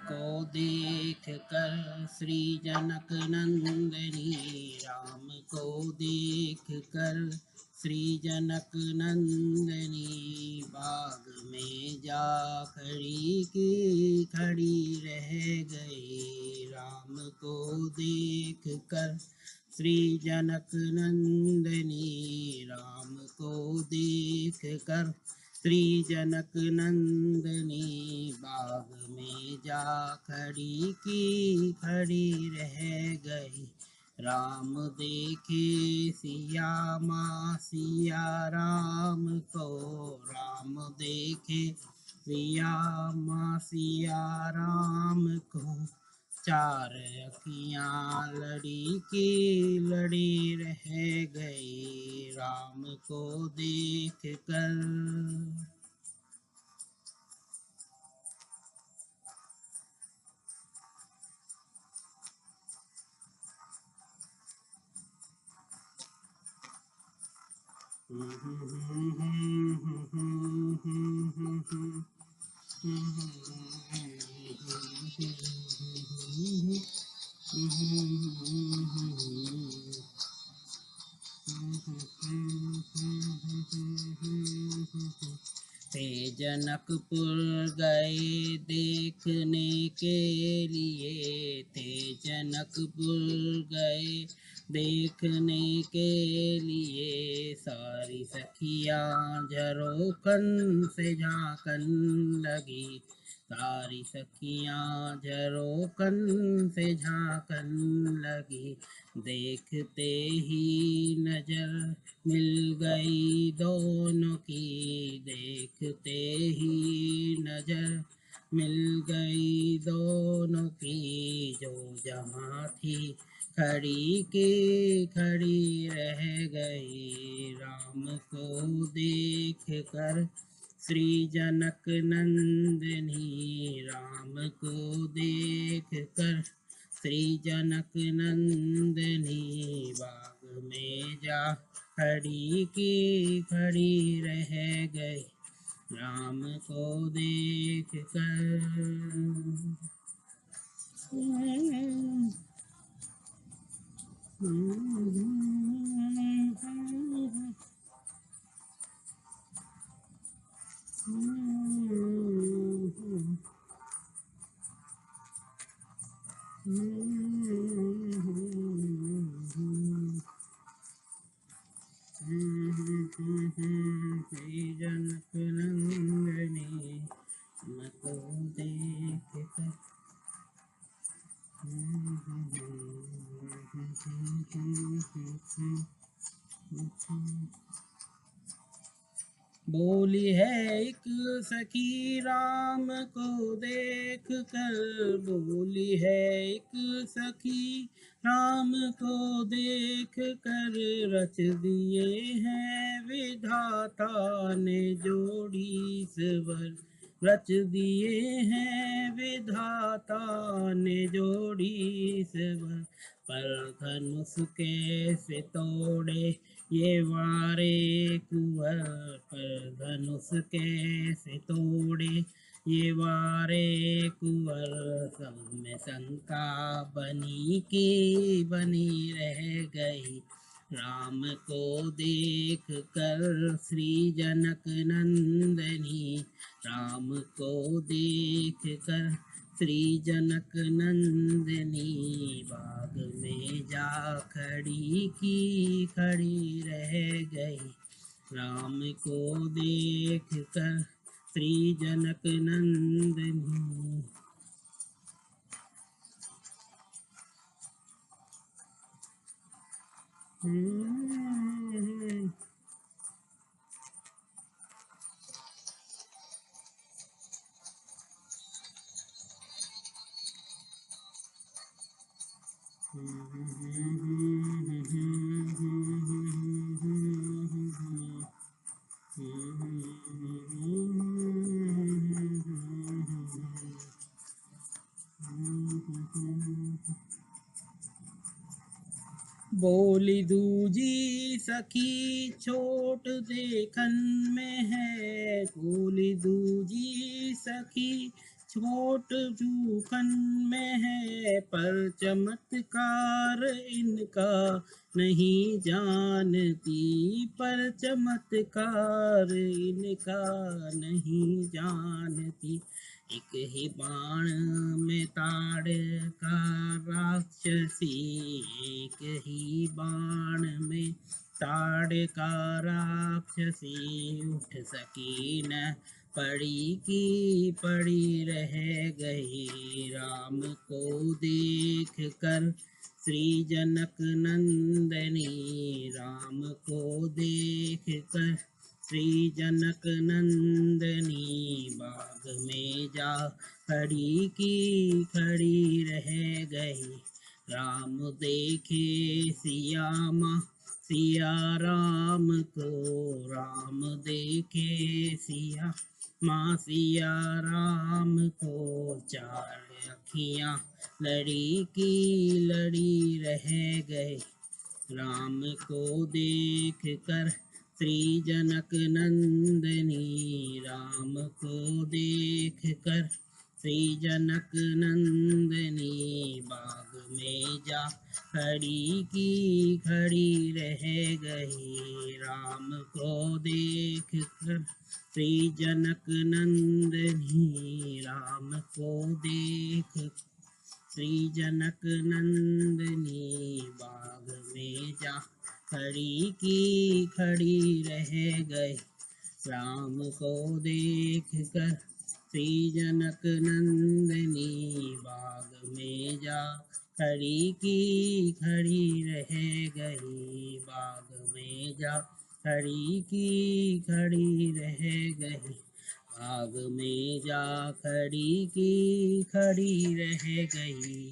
को देख कर श्री जनक नंदनी, राम को देख कर श्री जनक नंदनी, बाग में जा खड़ी की खड़ी रह गई। राम को देख कर श्री जनक नंदनी, राम को देख कर श्री जनक नंदनी, बाग में जा खड़ी की खड़ी रह गई। राम देखे सिया माँ सिया राम को, राम देखे सिया माँ सिया राम को, चार अखियाँ लड़ी की लड़ी रह गई। राम को देख कर ते जनकपुर गए देखने के लिए, ते जनकपुर गए देखने के लिए, सारी सखियाँ झरोखन से झांकन लगी, सारी सखियाँ झरोखन से झांकन लगी। देखते ही नजर मिल गई दोनों की, देखते ही नजर मिल गई दोनों की, जो जहाँ थी खड़ी की खड़ी रह गई। राम को देख कर श्री जनक नंदनी, राम को देख कर श्री जनक नंदनी, बाग में जा खड़ी की खड़ी रह गई। राम को देख कर श्री जनक नंदनी, राम को देख कर बोली है एक सखी राम को देख कर, बोली है एक सखी राम को देख कर, रच दिए हैं विधाता ने जोड़ी स्वर, रच दिए हैं विधाता ने जोड़ी स्वर, पर धनुष कैसे तोड़े ये वारे कुंवर, पर धनुष कैसे तोड़े ये वारे कुंवर, सब में शंका बनी की बनी रह गई। राम को देख कर श्री जनक नंदनी, राम को देख कर श्री जनक नंदनी, बाग में जा खड़ी की खड़ी रह गई। राम को देख कर श्री जनक नंदनी, बोली दूजी सखी छोट देखन में है, बोली दूजी सखी छोट जूखन में है, पर चमत्कार इनका नहीं जानती, पर चमत्कार इनका नहीं जानती। एक ही बाण में ताड़का राक्षसी, एक ही बाण में ताड़का राक्षसी, उठ सकी न पड़ी की पड़ी रह गई। राम को देख कर श्री जनक नंदनी, राम को देख कर श्री जनक नंदनी, बाग में जा खड़ी की खड़ी रह गई। राम देखे सिया माँ सिया राम को, राम देखे सिया माँ सिया राम को, चार अखियाँ लड़ी की लड़ी रह गए। राम को देख कर श्री जनक नंदनी, राम को देख कर श्री जनक नंदनी, बाग में जा खड़ी की खड़ी रह गई। राम को देख कर श्री जनक नंदनी, राम को देख श्री जनक नंदनी, बाग में जा खड़ी की खड़ी रह गए। राम को देख कर श्री जनक नंदनी, बाग में जा खड़ी की खड़ी रह गई। बाग में जा खड़ी की खड़ी रह गई। बाग में जा खड़ी की खड़ी रह गई।